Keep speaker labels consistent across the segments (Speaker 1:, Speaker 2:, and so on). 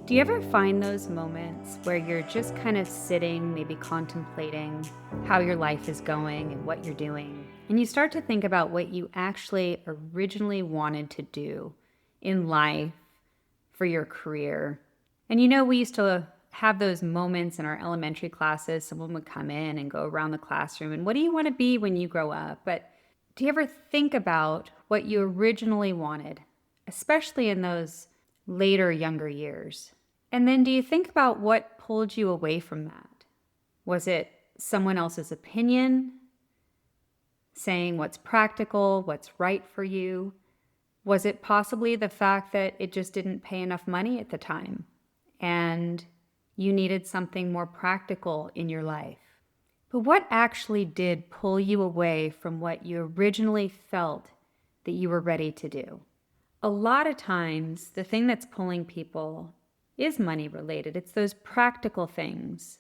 Speaker 1: Do you ever find those moments where you're just kind of sitting, maybe contemplating how your life is going and what you're doing, and you start to think about what you actually originally wanted to do in life for your career? And we used to have those moments in our elementary classes. Someone would come in and go around the classroom, and what do you want to be when you grow up? But do you ever think about what you originally wanted, especially in those later, younger years? And then do you think about what pulled you away from that? Was it someone else's opinion, saying what's practical, what's right for you? Was it possibly the fact that it just didn't pay enough money at the time and you needed something more practical in your life? But what actually did pull you away from what you originally felt that you were ready to do? A lot of times, the thing that's pulling people is money related. It's those practical things.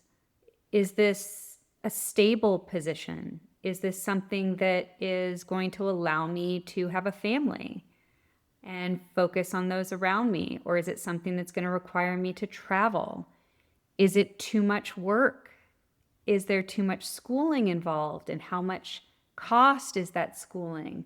Speaker 1: Is this a stable position? Is this something that is going to allow me to have a family and focus on those around me? Or is it something that's going to require me to travel? Is it too much work? Is there too much schooling involved? And how much cost is that schooling?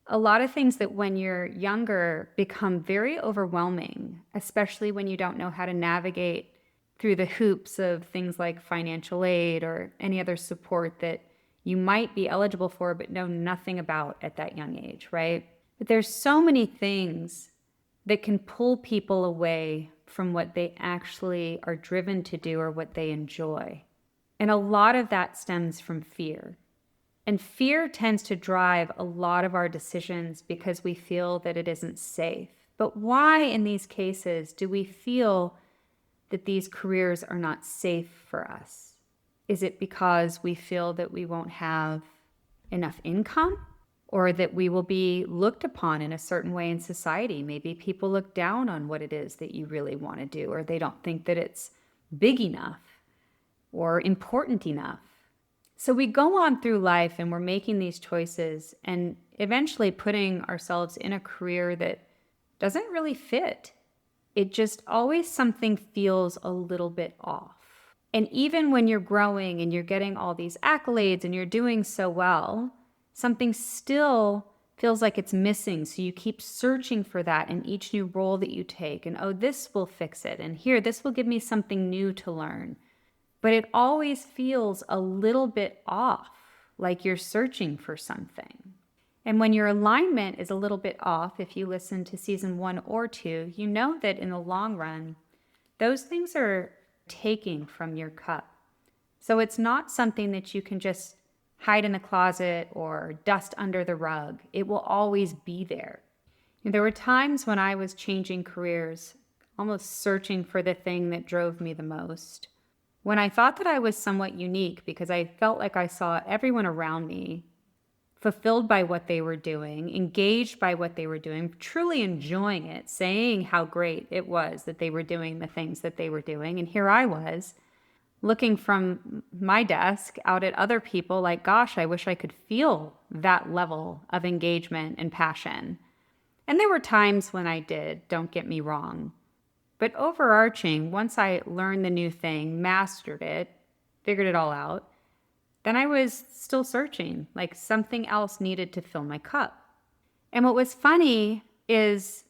Speaker 1: A lot of things that when you're younger become very overwhelming, especially when you don't know how to navigate through the hoops of things like financial aid or any other support that you might be eligible for but know nothing about at that young age, right? But there's so many things that can pull people away from what they actually are driven to do or what they enjoy. And a lot of that stems from fear. And fear tends to drive a lot of our decisions because we feel that it isn't safe. But why in these cases do we feel that these careers are not safe for us? Is it because we feel that we won't have enough income, or that we will be looked upon in a certain way in society? Maybe people look down on what it is that you really want to do, or they don't think that it's big enough or important enough. So we go on through life and we're making these choices and eventually putting ourselves in a career that doesn't really fit. It just always something feels a little bit off. And even when you're growing and you're getting all these accolades and you're doing so well, something still feels like it's missing. So you keep searching for that in each new role that you take. And oh, this will fix it. And here, this will give me something new to learn. But it always feels a little bit off, like you're searching for something. And when your alignment is a little bit off, if you listen to season 1 or 2, you know that in the long run, those things are taking from your cup. So it's not something that you can just hide in the closet or dust under the rug. It will always be there. There were times when I was changing careers, almost searching for the thing that drove me the most, when I thought that I was somewhat unique because I felt like I saw everyone around me fulfilled by what they were doing, engaged by what they were doing, truly enjoying it, saying how great it was that they were doing the things that they were doing. And here I was looking from my desk out at other people like, gosh, I wish I could feel that level of engagement and passion. And there were times when I did, don't get me wrong. But overarching, once I learned the new thing, mastered it, figured it all out, then I was still searching, like something else needed to fill my cup. And what was funny is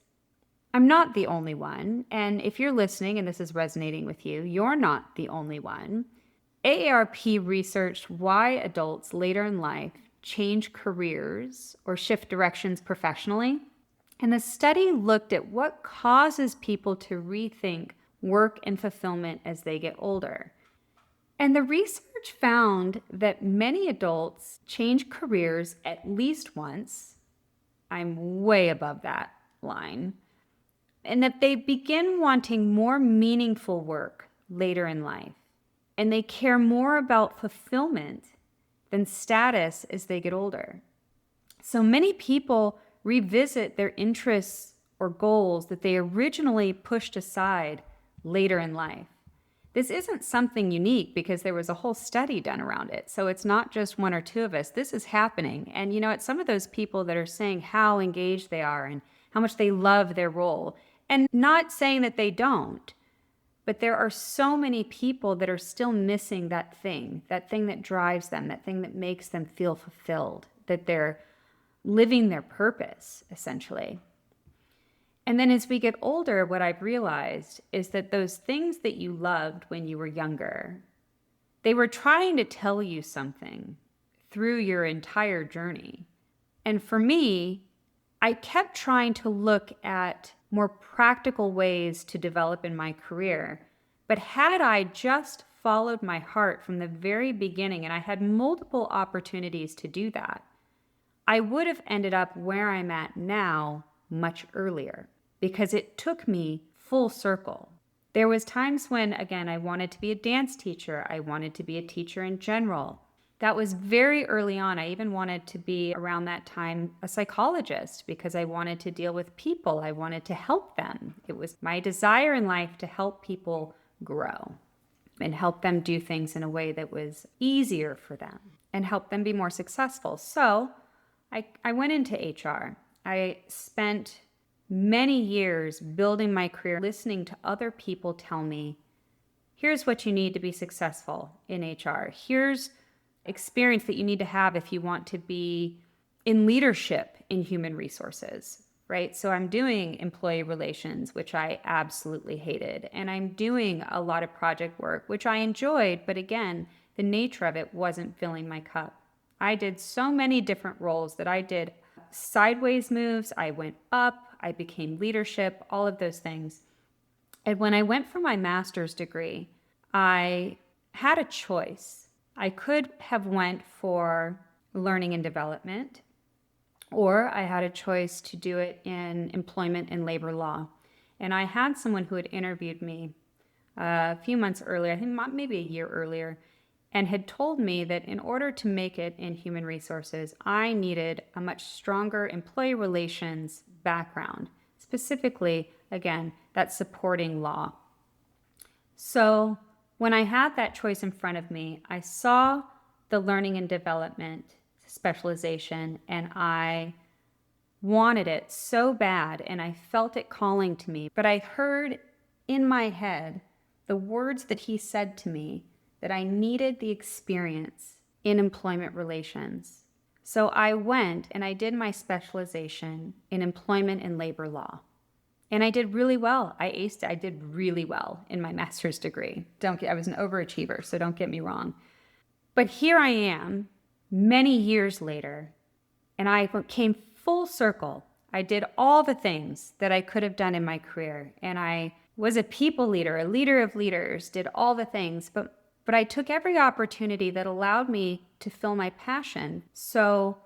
Speaker 1: I'm not the only one. And if you're listening and this is resonating with you, you're not the only one. AARP researched why adults later in life change careers or shift directions professionally. And the study looked at what causes people to rethink work and fulfillment as they get older. And the research found that many adults change careers at least once. I'm way above that line. And that they begin wanting more meaningful work later in life. And they care more about fulfillment than status as they get older. So many people revisit their interests or goals that they originally pushed aside later in life. This isn't something unique because there was a whole study done around it. So it's not just one or two of us. This is happening. And it's some of those people that are saying how engaged they are and how much they love their role. And not saying that they don't, but there are so many people that are still missing that thing that drives them, that thing that makes them feel fulfilled, that they're living their purpose, essentially. And then as we get older, what I've realized is that those things that you loved when you were younger, they were trying to tell you something through your entire journey. And for me, I kept trying to look at more practical ways to develop in my career. But had I just followed my heart from the very beginning, and I had multiple opportunities to do that, I would have ended up where I'm at now much earlier because it took me full circle. There was times when, again, I wanted to be a dance teacher. I wanted to be a teacher in general. That was very early on. I even wanted to be, around that time, a psychologist because I wanted to deal with people. I wanted to help them. It was my desire in life to help people grow and help them do things in a way that was easier for them and help them be more successful. So I went into HR. I spent many years building my career, listening to other people tell me, here's what you need to be successful in HR. Here's experience that you need to have if you want to be in leadership in human resources, right? So I'm doing employee relations, which I absolutely hated. And I'm doing a lot of project work, which I enjoyed. But again, the nature of it wasn't filling my cup. I did so many different roles that I did sideways moves. I went up, I became leadership, all of those things. And when I went for my master's degree, I had a choice. I could have went for learning and development, or I had a choice to do it in employment and labor law. And I had someone who had interviewed me a few months earlier, I think maybe a year earlier, and had told me that in order to make it in human resources, I needed a much stronger employee relations background, specifically, again, that supporting law. So when I had that choice in front of me, I saw the learning and development specialization, and I wanted it so bad, and I felt it calling to me. But I heard in my head the words that he said to me, that I needed the experience in employment relations. So I went and I did my specialization in employment and labor law. And I did really well. I aced it. I did really well in my master's degree. I was an overachiever, so don't get me wrong. But here I am, many years later, and I came full circle. I did all the things that I could have done in my career. And I was a people leader, a leader of leaders, did all the things, but I took every opportunity that allowed me to fill my passion. So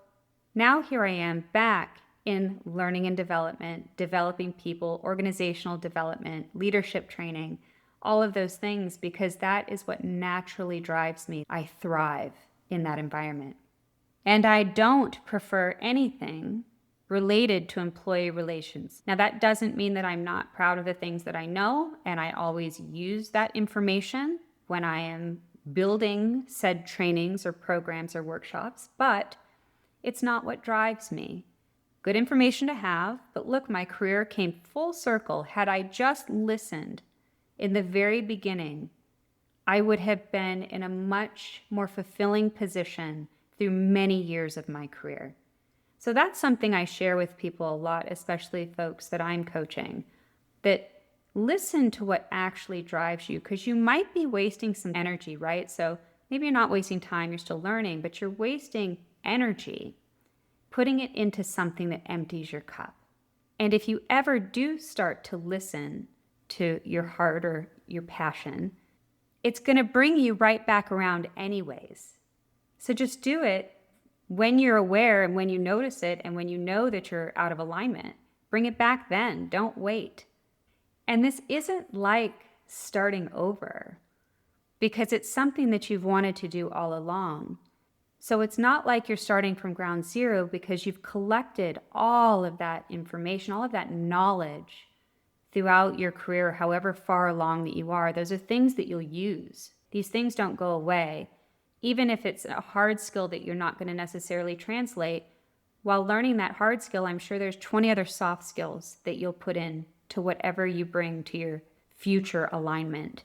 Speaker 1: now here I am back in learning and development, developing people, organizational development, leadership training, all of those things, because that is what naturally drives me. I thrive in that environment. And I don't prefer anything related to employee relations. Now, that doesn't mean that I'm not proud of the things that I know, and I always use that information when I am building said trainings or programs or workshops, but it's not what drives me. Good information to have, but look, my career came full circle. Had I just listened in the very beginning, I would have been in a much more fulfilling position through many years of my career. So that's something I share with people a lot, especially folks that I'm coaching, that listen to what actually drives you, because you might be wasting some energy, right? So maybe you're not wasting time, you're still learning, but you're wasting energy putting it into something that empties your cup. And if you ever do start to listen to your heart or your passion, it's going to bring you right back around anyways. So just do it when you're aware and when you notice it and when you know that you're out of alignment. Bring it back then. Don't wait. And this isn't like starting over, because it's something that you've wanted to do all along. So it's not like you're starting from ground zero, because you've collected all of that information, all of that knowledge throughout your career, however far along that you are. Those are things that you'll use. These things don't go away. Even if it's a hard skill that you're not going to necessarily translate, while learning that hard skill, I'm sure there's 20 other soft skills that you'll put in to whatever you bring to your future alignment.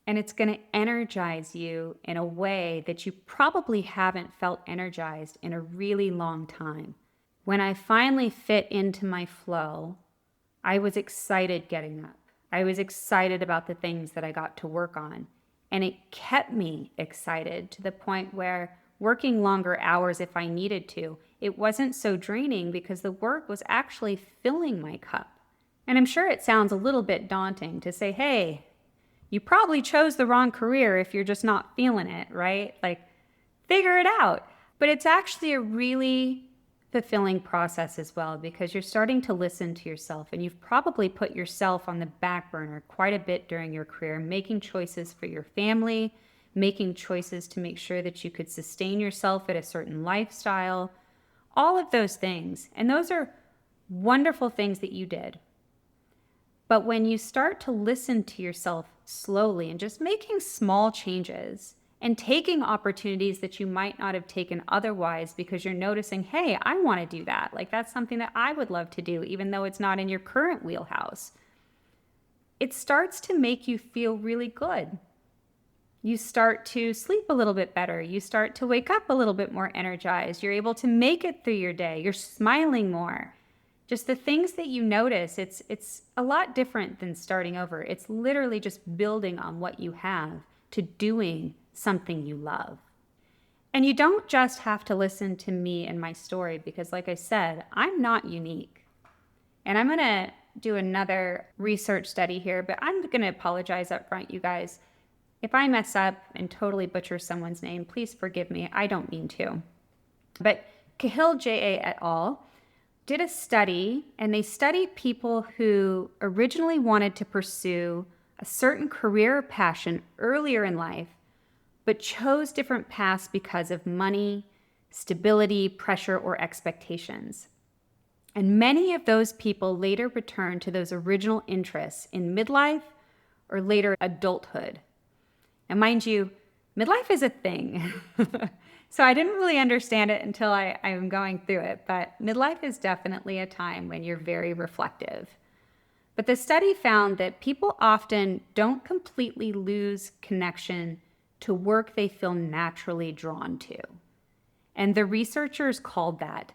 Speaker 1: And it's going to energize you in a way that you probably haven't felt energized in a really long time. When I finally fit into my flow, I was excited getting up. I was excited about the things that I got to work on. And it kept me excited to the point where working longer hours if I needed to, it wasn't so draining because the work was actually filling my cup. And I'm sure it sounds a little bit daunting to say, hey, you probably chose the wrong career if you're just not feeling it, right? Like, figure it out. But it's actually a really fulfilling process as well, because you're starting to listen to yourself, and you've probably put yourself on the back burner quite a bit during your career, making choices for your family, making choices to make sure that you could sustain yourself at a certain lifestyle, all of those things. And those are wonderful things that you did. But when you start to listen to yourself slowly and just making small changes and taking opportunities that you might not have taken otherwise because you're noticing, hey, I want to do that. Like, that's something that I would love to do, even though it's not in your current wheelhouse. It starts to make you feel really good. You start to sleep a little bit better. You start to wake up a little bit more energized. You're able to make it through your day. You're smiling more. Just the things that you notice, it's a lot different than starting over. It's literally just building on what you have to doing something you love. And you don't just have to listen to me and my story, because like I said, I'm not unique. And I'm going to do another research study here, but I'm going to apologize up front, you guys. If I mess up and totally butcher someone's name, please forgive me. I don't mean to. But Cahill J.A. et al. Did a study, and they studied people who originally wanted to pursue a certain career or passion earlier in life, but chose different paths because of money, stability, pressure, or expectations. And many of those people later returned to those original interests in midlife or later adulthood. And mind you, midlife is a thing. So I didn't really understand it until I'm going through it, but midlife is definitely a time when you're very reflective. But the study found that people often don't completely lose connection to work they feel naturally drawn to. And the researchers called that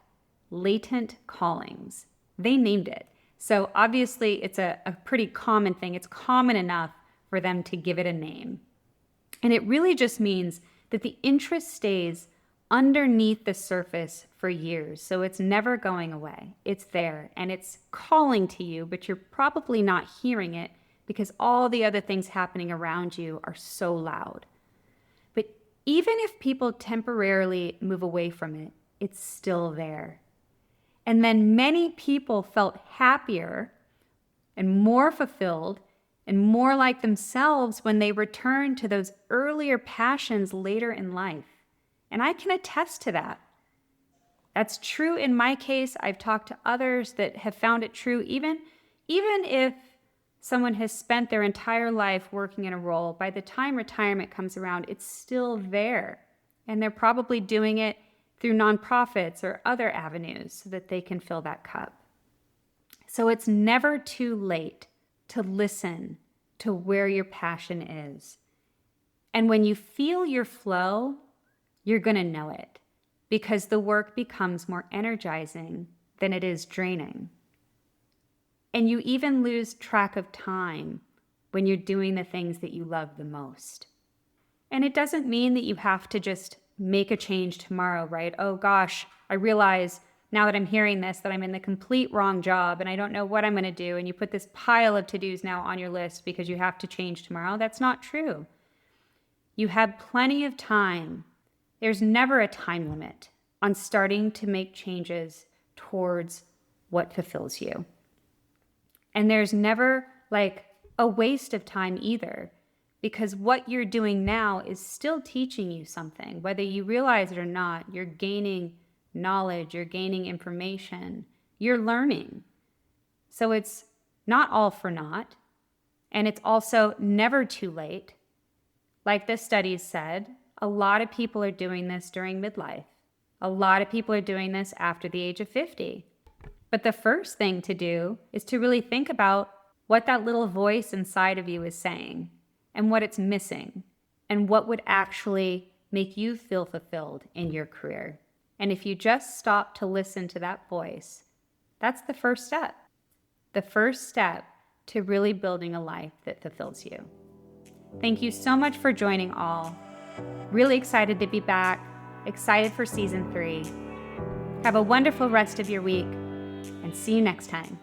Speaker 1: latent callings. They named it. So obviously it's a pretty common thing. It's common enough for them to give it a name. And it really just means that the interest stays underneath the surface for years. So it's never going away. It's there and it's calling to you, but you're probably not hearing it because all the other things happening around you are so loud. But even if people temporarily move away from it, it's still there. And then many people felt happier and more fulfilled and more like themselves when they return to those earlier passions later in life. And I can attest to that. That's true in my case. I've talked to others that have found it true, even if someone has spent their entire life working in a role, by the time retirement comes around, it's still there. And they're probably doing it through nonprofits or other avenues so that they can fill that cup. So it's never too late to listen to where your passion is. And when you feel your flow, you're going to know it, because the work becomes more energizing than it is draining. And you even lose track of time when you're doing the things that you love the most. And it doesn't mean that you have to just make a change tomorrow, right? Oh gosh, I realize now that I'm hearing this, that I'm in the complete wrong job and I don't know what I'm going to do. And you put this pile of to-dos now on your list because you have to change tomorrow. That's not true. You have plenty of time. There's never a time limit on starting to make changes towards what fulfills you. And there's never like a waste of time either, because what you're doing now is still teaching you something. Whether you realize it or not, you're gaining knowledge, you're gaining information, you're learning. So it's not all for naught. And it's also never too late. Like the studies said, a lot of people are doing this during midlife. A lot of people are doing this after the age of 50. But the first thing to do is to really think about what that little voice inside of you is saying and what it's missing and what would actually make you feel fulfilled in your career. And if you just stop to listen to that voice, that's the first step. The first step to really building a life that fulfills you. Thank you so much for joining all. Really excited to be back. Excited for season 3. Have a wonderful rest of your week and see you next time.